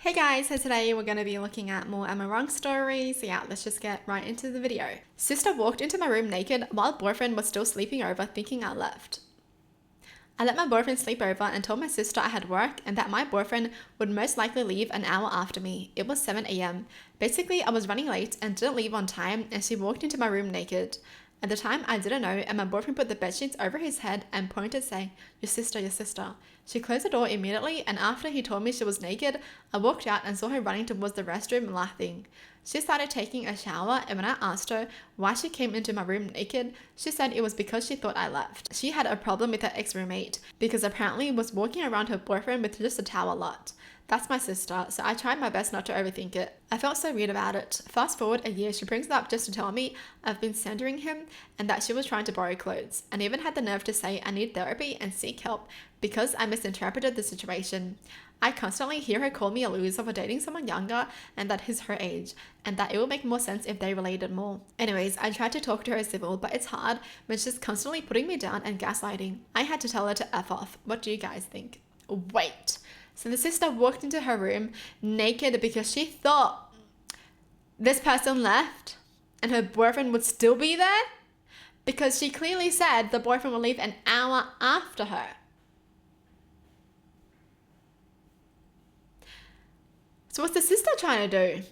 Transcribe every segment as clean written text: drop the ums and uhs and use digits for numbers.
Hey guys, so today we're going to be looking at more Am I Wrong stories. So yeah, let's just get right into the video. Sister walked into my room naked while boyfriend was still sleeping over, thinking I left. I let my boyfriend sleep over and told my sister I had work and that my boyfriend would most likely leave an hour after me. It was 7 a.m. Basically, I was running late and didn't leave on time, and she walked into my room naked. At the time, I didn't know, and my boyfriend put the bedsheets over his head and pointed, saying, your sister, your sister. She closed the door immediately, and after he told me she was naked, I walked out and saw her running towards the restroom laughing. She started taking a shower, and when I asked her why she came into my room naked, she said it was because she thought I left. She had a problem with her ex-roommate, because apparently was walking around her boyfriend with just a towel a lot. That's my sister, so I tried my best not to overthink it. I felt so weird about it. Fast forward a year, she brings it up just to tell me I've been slandering him and that she was trying to borrow clothes, and even had the nerve to say I need therapy and seek help because I misinterpreted the situation. I constantly hear her call me a loser for dating someone younger and that he's her age, and that it would make more sense if they related more. Anyways, I tried to talk to her civil, but it's hard when she's constantly putting me down and gaslighting. I had to tell her to F off. What do you guys think? Wait. So the sister walked into her room naked because she thought this person left and her boyfriend would still be there? Because she clearly said the boyfriend will leave an hour after her. So what's the sister trying to do?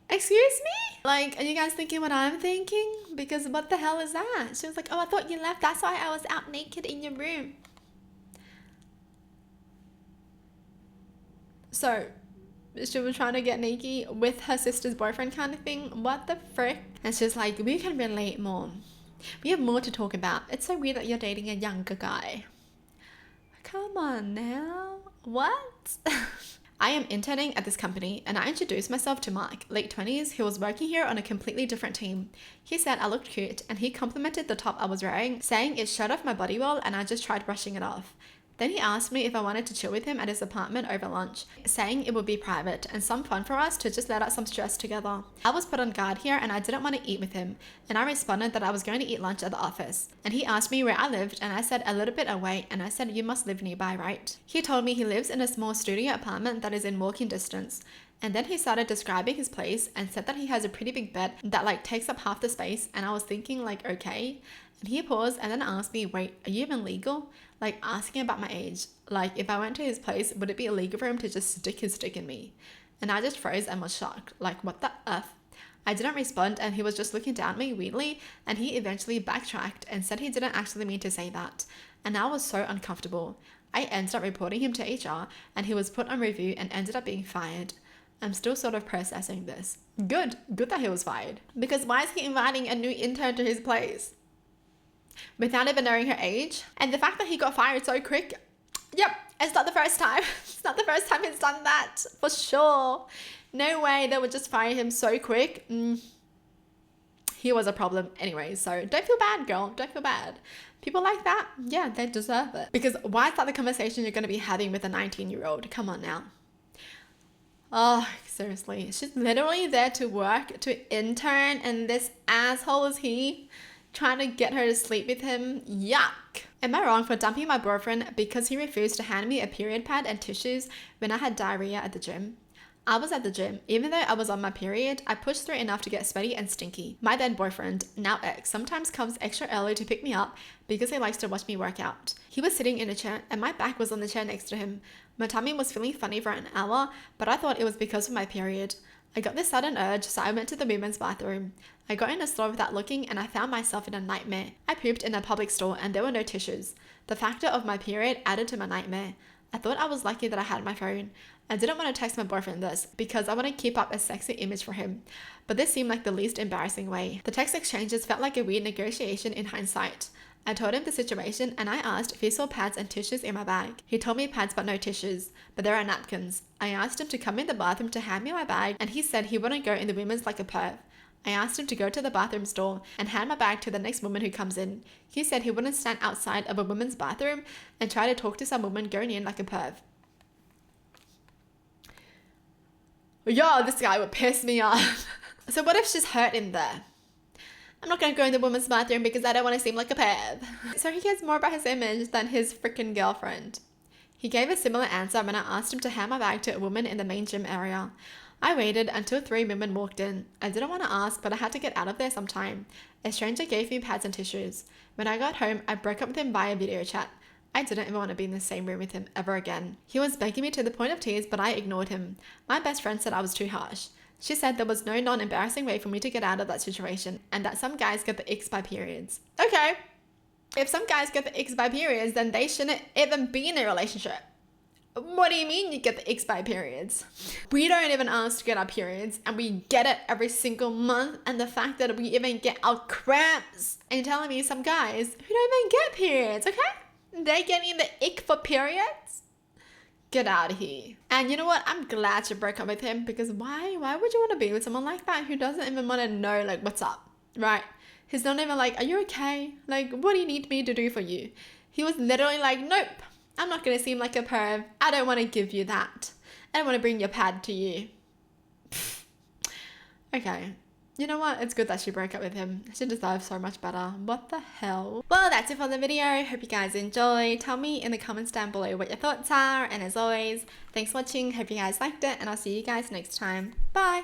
Excuse me? Like, are you guys thinking what I'm thinking? Because what the hell is that? She was like, oh, I thought you left. That's why I was out naked in your room. So she was trying to get naked with her sister's boyfriend kind of thing. What the frick? And she's like, we can relate more. We have more to talk about. It's so weird that you're dating a younger guy. Come on now. What? I am interning at this company, and I introduced myself to Mike, late 20s, who was working here on a completely different team. He said I looked cute, and he complimented the top I was wearing, saying it showed off my body well, and I just tried brushing it off. Then he asked me if I wanted to chill with him at his apartment over lunch, saying it would be private and some fun for us to just let out some stress together. I was put on guard here and I didn't want to eat with him, and I responded that I was going to eat lunch at the office. And he asked me where I lived, and I said a little bit away, and I said you must live nearby, right? He told me he lives in a small studio apartment that is in walking distance. And then he started describing his place and said that he has a pretty big bed that takes up half the space, and I was thinking okay. And he paused and then asked me, wait, are you even legal? Asking about my age. If I went to his place, would it be illegal for him to just stick his dick in me? And I just froze and was shocked. What the F? I didn't respond, and he was just looking down at me weirdly, and he eventually backtracked and said he didn't actually mean to say that. And I was so uncomfortable. I ended up reporting him to HR, and he was put on review and ended up being fired. I'm still sort of processing this. Good that he was fired. Because why is he inviting a new intern to his place without even knowing her age? And the fact that he got fired so quick, yep, it's not the first time. It's not the first time he's done that, for sure. No way they would just fire him so quick. He was a problem anyway, so don't feel bad, girl. Don't feel bad. People like that, yeah, they deserve it. Because why is that the conversation you're going to be having with a 19-year-old? Come on now. Oh, seriously. She's literally there to work, to intern, and this asshole is he trying to get her to sleep with him. Yuck. Am I wrong for dumping my boyfriend because he refused to hand me a period pad and tissues when I had diarrhea at the gym? I was at the gym. Even though I was on my period, I pushed through enough to get sweaty and stinky. My then boyfriend, now ex, sometimes comes extra early to pick me up because he likes to watch me work out. He was sitting in a chair and my back was on the chair next to him. My tummy was feeling funny for an hour, but I thought it was because of my period. I got this sudden urge, so I went to the women's bathroom. I got in a store without looking, and I found myself in a nightmare. I pooped in a public store and there were no tissues. The factor of my period added to my nightmare. I thought I was lucky that I had my phone. I didn't want to text my boyfriend this because I want to keep up a sexy image for him, but this seemed like the least embarrassing way. The text exchanges felt like a weird negotiation in hindsight. I told him the situation and I asked if he saw pads and tissues in my bag. He told me pads but no tissues, but there are napkins. I asked him to come in the bathroom to hand me my bag, and he said he wouldn't go in the women's like a perv. I asked him to go to the bathroom stall and hand my bag to the next woman who comes in. He said he wouldn't stand outside of a woman's bathroom and try to talk to some woman going in like a perv. Yo, this guy would piss me off. So what if she's hurt in there? I'm not going to go in the woman's bathroom because I don't want to seem like a perv. So he cares more about his image than his freaking girlfriend. He gave a similar answer when I asked him to hand my bag to a woman in the main gym area. I waited until 3 women walked in. I didn't want to ask, but I had to get out of there sometime. A stranger gave me pads and tissues. When I got home, I broke up with him via video chat. I didn't even want to be in the same room with him ever again. He was begging me to the point of tears, but I ignored him. My best friend said I was too harsh. She said there was no non-embarrassing way for me to get out of that situation, and that some guys get the icks by periods. Okay, if some guys get the icks by periods, then they shouldn't even be in a relationship. What do you mean you get the icks by periods? We don't even ask to get our periods, and we get it every single month, and the fact that we even get our cramps. And you're telling me some guys who don't even get periods, okay? They're getting the ick for periods? Get out of here. And you know what? I'm glad you broke up with him, because why would you want to be with someone like that who doesn't even want to know, like, what's up, right? He's not even like, are you okay? Like, what do you need me to do for you? He was literally like, nope, I'm not going to seem like a perv. I don't want to give you that. I don't want to bring your pad to you. Okay. You know what? It's good that she broke up with him. She deserves so much better. What the hell? Well, that's it for the video. Hope you guys enjoyed. Tell me in the comments down below what your thoughts are. And as always, thanks for watching. Hope you guys liked it. And I'll see you guys next time. Bye.